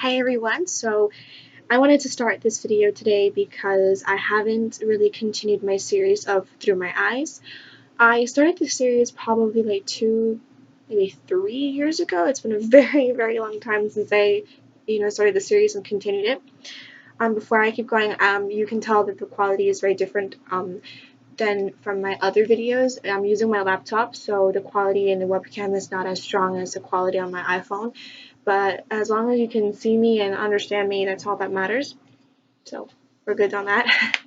Hey everyone, so I wanted to start this video today because I haven't really continued my series of Through My Eyes. I started this series probably like 3 years ago. It's been a very long time since I started the series and continued it. Before I keep going, you can tell that the quality is very different than from my other videos. I'm using my laptop, so the quality in the webcam is not as strong as the quality on my iPhone. But as long as you can see me and understand me, that's all that matters. So we're good on that.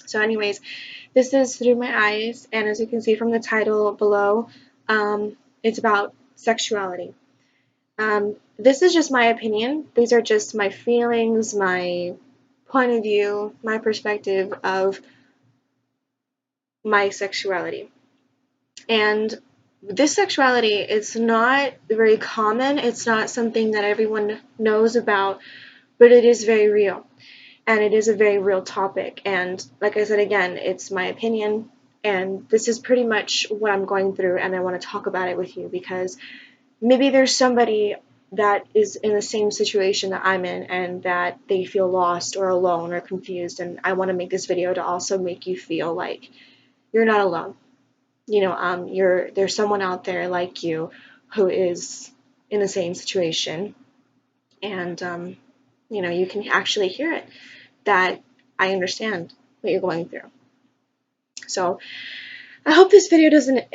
So anyways, this is Through My Eyes, and as you can see from the title below, it's about sexuality. This is just my opinion. These are just my feelings, my point of view, my perspective of my sexuality. And this sexuality is not very common. It's not something that everyone knows about, but it is very real. And it is a very real topic. And like I said again, it's my opinion. And this is pretty much what I'm going through. And I want to talk about it with you because maybe there's somebody that is in the same situation that I'm in and that they feel lost or alone or confused. And I want to make this video to also make you feel like you're not alone. There's someone out there like you who is in the same situation, and you can actually hear it, that I understand what you're going through. So I hope this video doesn't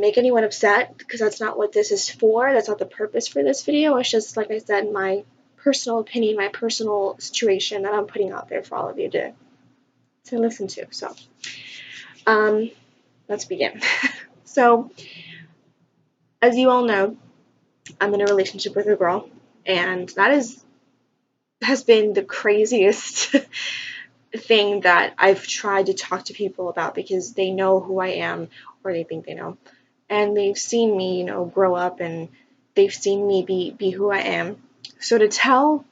make anyone upset, because that's not what this is for. That's not the purpose for this video. It's just, like I said, my personal opinion, my personal situation that I'm putting out there for all of you to listen to. So let's begin. So, as you all know, I'm in a relationship with a girl, and that has been the craziest thing that I've tried to talk to people about, because they know who I am, or they think they know, and they've seen me, grow up, and they've seen me be who I am. So to tell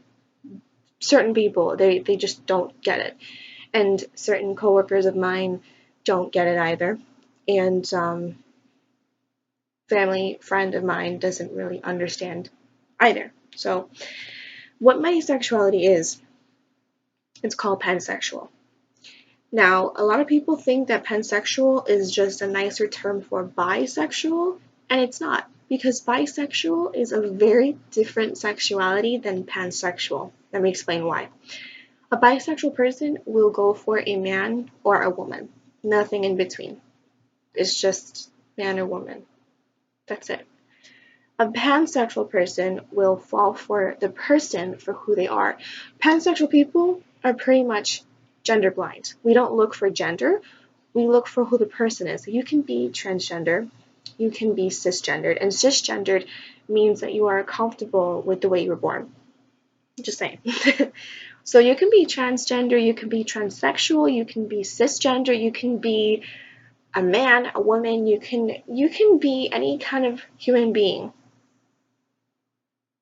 certain people, they just don't get it, and certain coworkers of mine don't get it either, and family friend of mine doesn't really understand either. So what my sexuality is, it's called pansexual. Now, a lot of people think that pansexual is just a nicer term for bisexual, and it's not, because bisexual is a very different sexuality than pansexual. Let me explain why. A bisexual person will go for a man or a woman, nothing in between. It's just man or woman. That's it. A pansexual person will fall for the person for who they are. Pansexual people are pretty much gender blind. We don't look for gender, we look for who the person is. You can be transgender, you can be cisgendered, and cisgendered means that you are comfortable with the way you were born. Just saying. So you can be transgender, you can be transsexual, you can be cisgender, you can be a man, a woman, you can be any kind of human being.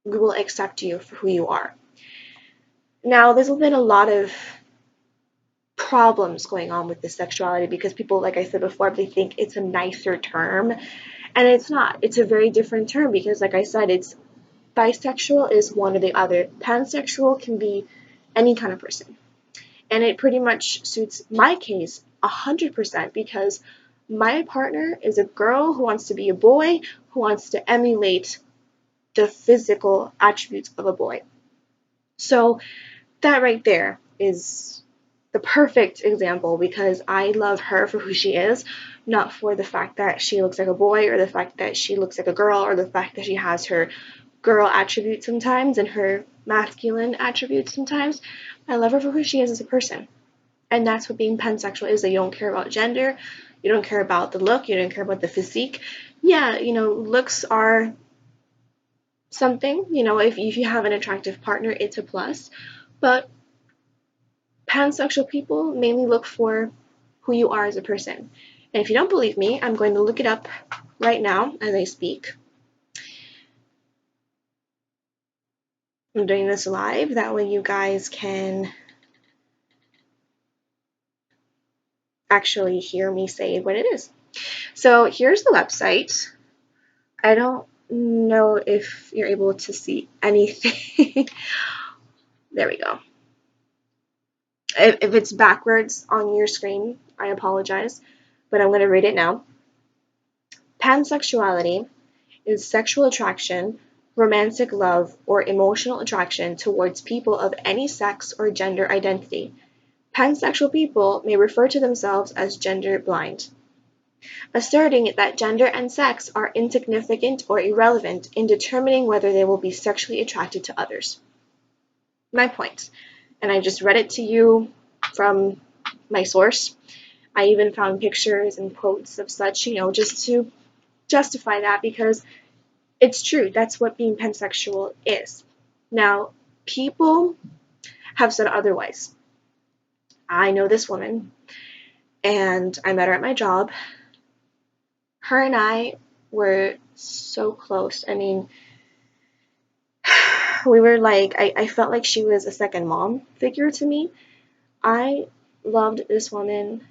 We will accept you for who you are. Now, there's been a lot of problems going on with this sexuality, because people, like I said before, they think it's a nicer term, and it's not. It's a very different term, because, like I said, it's bisexual is one or the other. Pansexual can be any kind of person, and it pretty much suits my case 100%, because my partner is a girl who wants to be a boy, who wants to emulate the physical attributes of a boy. So that right there is the perfect example, because I love her for who she is, not for the fact that she looks like a boy, or the fact that she looks like a girl, or the fact that she has her girl attributes sometimes and her masculine attributes sometimes. I love her for who she is as a person. And that's what being pansexual is, that you don't care about gender, you don't care about the look, you don't care about the physique. Yeah, looks are something, if you have an attractive partner, it's a plus, but pansexual people mainly look for who you are as a person. And if you don't believe me, I'm going to look it up right now as I speak. I'm doing this live, that way you guys can actually hear me say what it is. So here's the website. I don't know if you're able to see anything. There we go. If it's backwards on your screen, I apologize, but I'm going to read it now. Pansexuality is sexual attraction, romantic love, or emotional attraction towards people of any sex or gender identity. Pansexual people may refer to themselves as gender blind, asserting that gender and sex are insignificant or irrelevant in determining whether they will be sexually attracted to others. My point. And I just read it to you from my source. I even found pictures and quotes of such, just to justify that, because it's true. That's what being pansexual is. Now, people have said otherwise. I know this woman, and I met her at my job. Her and I were so close. I mean, we were like, I felt like she was a second mom figure to me. I loved this woman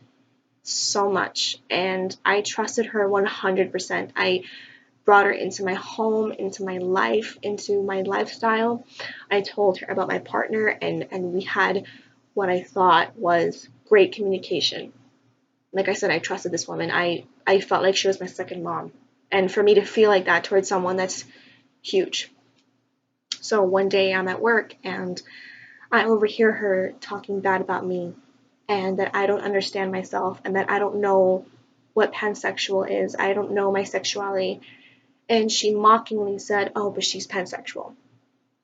so much, and I trusted her 100%. I brought her into my home, into my life, into my lifestyle. I told her about my partner, and we had what I thought was great communication. Like I said, I trusted this woman. I felt like she was my second mom. And for me to feel like that towards someone, that's huge. So one day I'm at work and I overhear her talking bad about me, and that I don't understand myself, and that I don't know what pansexual is. I don't know my sexuality. And she mockingly said, "Oh, but she's pansexual,"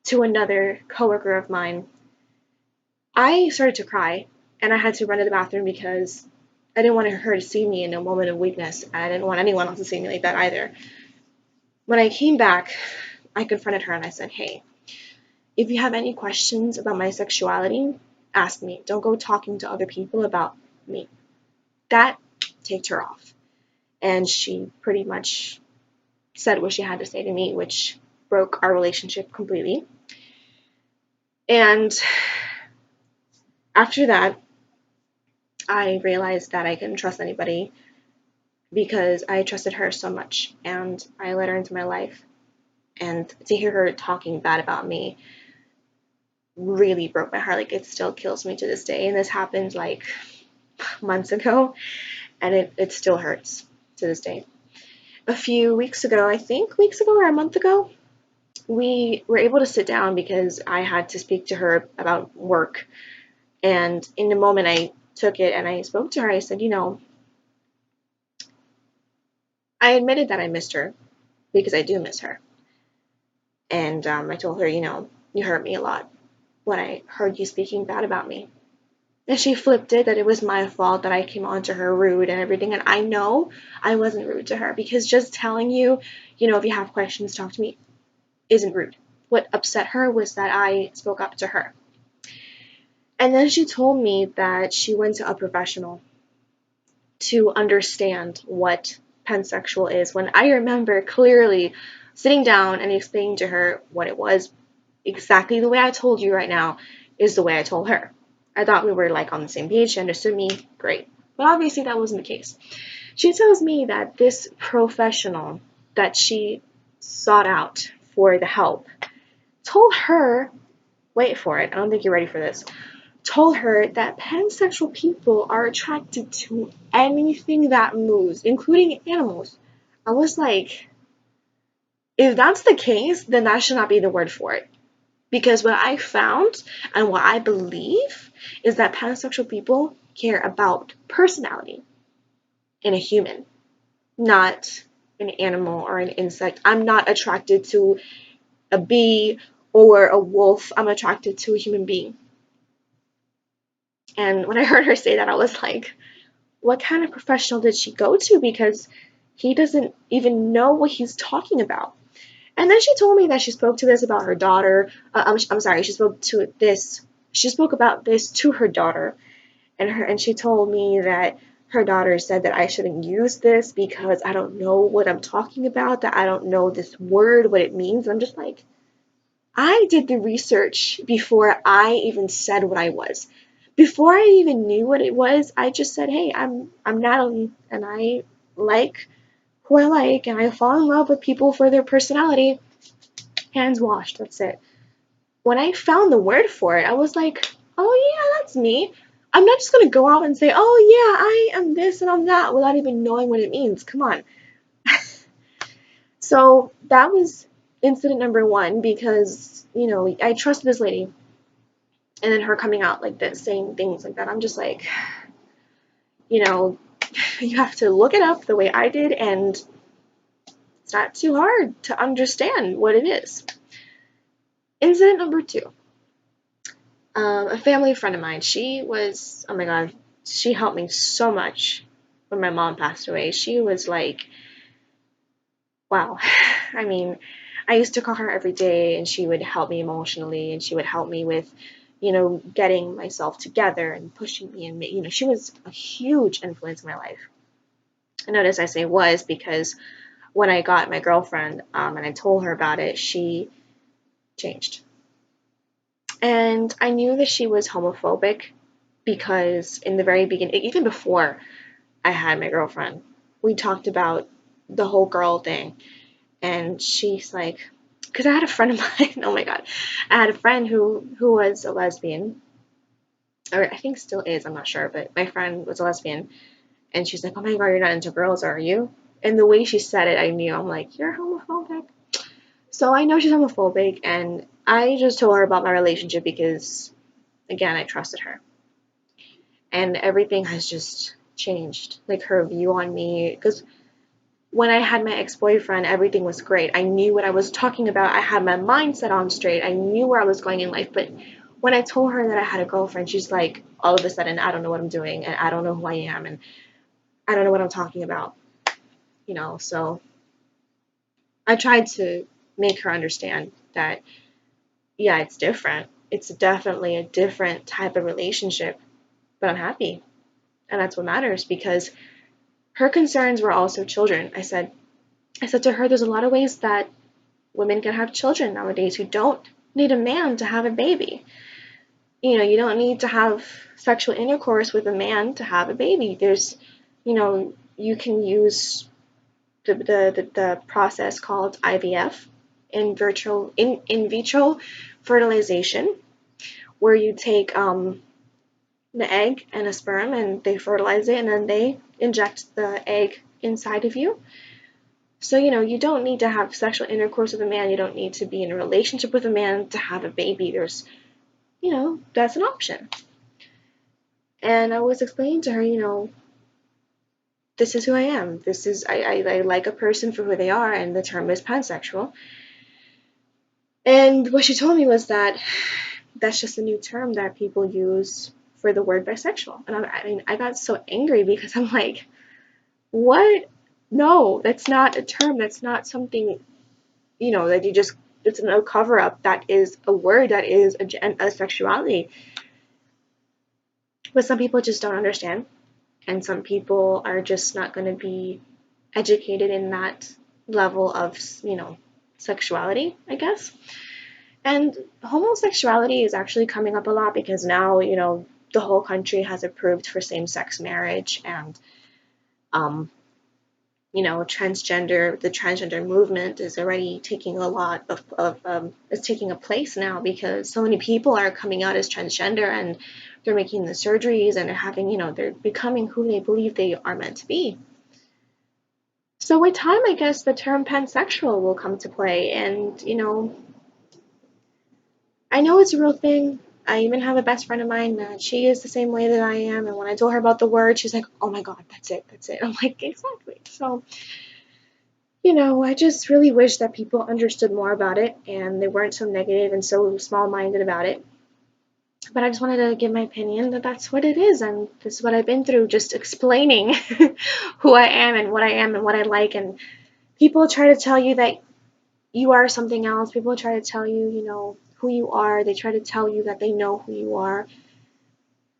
to another coworker of mine. I started to cry, and I had to run to the bathroom because I didn't want her to see me in a moment of weakness, and I didn't want anyone else to see me like that either. When I came back, I confronted her and I said, "Hey, if you have any questions about my sexuality, ask me. Don't go talking to other people about me." That ticked her off, and she pretty much said what she had to say to me, which broke our relationship completely. And after that, I realized that I couldn't trust anybody because I trusted her so much, and I let her into my life. And to hear her talking bad about me really broke my heart. Like, it still kills me to this day. And this happened like months ago, and it still hurts to this day. A few weeks ago, I think weeks ago or a month ago, we were able to sit down because I had to speak to her about work. And in the moment, I took it and I spoke to her. I said, I admitted that I missed her because I do miss her. And I told her, you hurt me a lot when I heard you speaking bad about me. And she flipped it that it was my fault that I came on to her rude and everything. And I know I wasn't rude to her, because just telling you, if you have questions, talk to me, isn't rude. What upset her was that I spoke up to her. And then she told me that she went to a professional to understand what pansexual is, when I remember clearly sitting down and explaining to her what it was. Exactly the way I told you right now is the way I told her. I thought we were like on the same page. She understood me. Great. But obviously that wasn't the case. She tells me that this professional that she sought out for the help told her, wait for it, I don't think you're ready for this, told her that pansexual people are attracted to anything that moves, including animals. I was like, if that's the case, then that should not be the word for it. Because what I found and what I believe is that pansexual people care about personality in a human, not an animal or an insect. I'm not attracted to a bee or a wolf. I'm attracted to a human being. And when I heard her say that, I was like, what kind of professional did she go to? Because he doesn't even know what he's talking about. And then she told me that she spoke to this about her daughter. I'm sorry, she spoke to this. She spoke about this to her daughter, and she told me that her daughter said that I shouldn't use this because I don't know what I'm talking about, that I don't know this word, what it means. I'm just like, I did the research before I even said what I was. Before I even knew what it was, I just said, "Hey, I'm Natalie, and I like who I like and I fall in love with people for their personality, hands washed, that's it. When I found the word for it, I was like, oh yeah, that's me. I'm not just gonna go out and say, oh yeah, I am this and I'm that without even knowing what it means. Come on. So that was incident number one because, I trusted this lady and then her coming out like this, saying things like that. I'm just like, you know, you have to look it up the way I did, and it's not too hard to understand what it is. Incident number two. A family friend of mine, she was, oh my God, she helped me so much when my mom passed away. She was like, wow. I mean, I used to call her every day and she would help me emotionally and she would help me with, getting myself together and pushing me. And, she was a huge influence in my life. I notice I say was because when I got my girlfriend and I told her about it, she changed. And I knew that she was homophobic because in the very beginning, even before I had my girlfriend, we talked about the whole girl thing. And she's like, because I had a friend of mine, oh my God, I had a friend who was a lesbian, or I think still is, I'm not sure, but my friend was a lesbian. And she's like, oh my God, you're not into girls, are you? And the way she said it, I knew. I'm like, you're homophobic. So I know she's homophobic, and I just told her about my relationship because, again, I trusted her. And everything has just changed, like her view on me. Because when I had my ex-boyfriend, everything was great. I knew what I was talking about. I had my mindset on straight. I knew where I was going in life. But when I told her that I had a girlfriend, she's like, all of a sudden, I don't know what I'm doing, and I don't know who I am, and I don't know what I'm talking about, So I tried to make her understand that, yeah, it's different. It's definitely a different type of relationship, but I'm happy. And that's what matters because her concerns were also children. I said to her, there's a lot of ways that women can have children nowadays. You don't need a man to have a baby. You don't need to have sexual intercourse with a man to have a baby. You can use the process called IVF, in vitro fertilization, where you take the egg and a sperm and they fertilize it and then they inject the egg inside of you. So, you don't need to have sexual intercourse with a man. You don't need to be in a relationship with a man to have a baby. That's an option. And I was explaining to her, this is who I am. I like a person for who they are, and the term is pansexual. And what she told me was that that's just a new term that people use for the word bisexual. And I got so angry because I'm like, what? No, that's not a term. That's not something, that it's no cover up. That is a word that is a sexuality. But some people just don't understand. And some people are just not going to be educated in that level of, sexuality, I guess. And homosexuality is actually coming up a lot because now, the whole country has approved for same-sex marriage and, the transgender movement is already taking a lot is taking a place now because so many people are coming out as transgender and they're making the surgeries and they're having, they're becoming who they believe they are meant to be. So with time, I guess the term pansexual will come to play and, I know it's a real thing. I even have a best friend of mine that she is the same way that I am. And when I told her about the word, she's like, oh my God, that's it, that's it. I'm like, exactly. So, I just really wish that people understood more about it and they weren't so negative and so small minded about it. But I just wanted to give my opinion that that's what it is. And this is what I've been through, just explaining who I am and what I like. And people try to tell you that you are something else. People try to tell you, who you are. They try to tell you that they know who you are.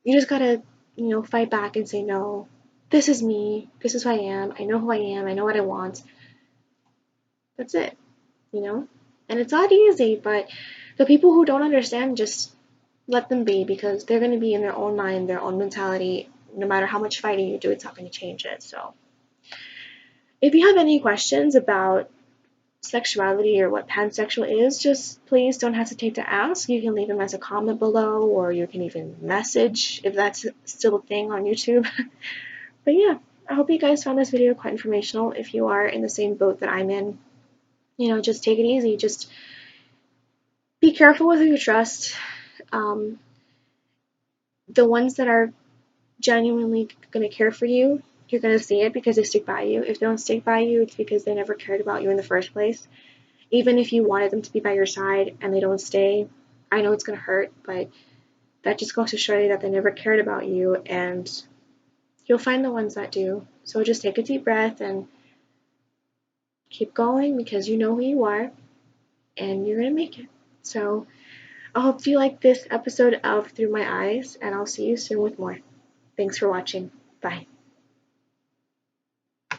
You just gotta, fight back and say, no, this is me. This is who I am. I know who I am. I know what I want. That's it, And it's not easy, but the people who don't understand, just let them be because they're going to be in their own mind, their own mentality. No matter how much fighting you do, it's not going to change it. So If you have any questions about sexuality or what pansexual is, just please don't hesitate to ask. You can leave them as a comment below, or you can even message if that's still a thing on YouTube. But yeah, I hope you guys found this video quite informational. If you are in the same boat that I'm in, just take it easy. Just be careful with who you trust. Um, the ones that are genuinely going to care for you, you're going to see it because they stick by you. If they don't stick by you, it's because they never cared about you in the first place. Even if you wanted them to be by your side and they don't stay, I know it's going to hurt, but that just goes to show you that they never cared about you, and you'll find the ones that do. So just take a deep breath and keep going because you know who you are and you're going to make it. So I hope you like this episode of Through My Eyes, and I'll see you soon with more. Thanks for watching. Bye.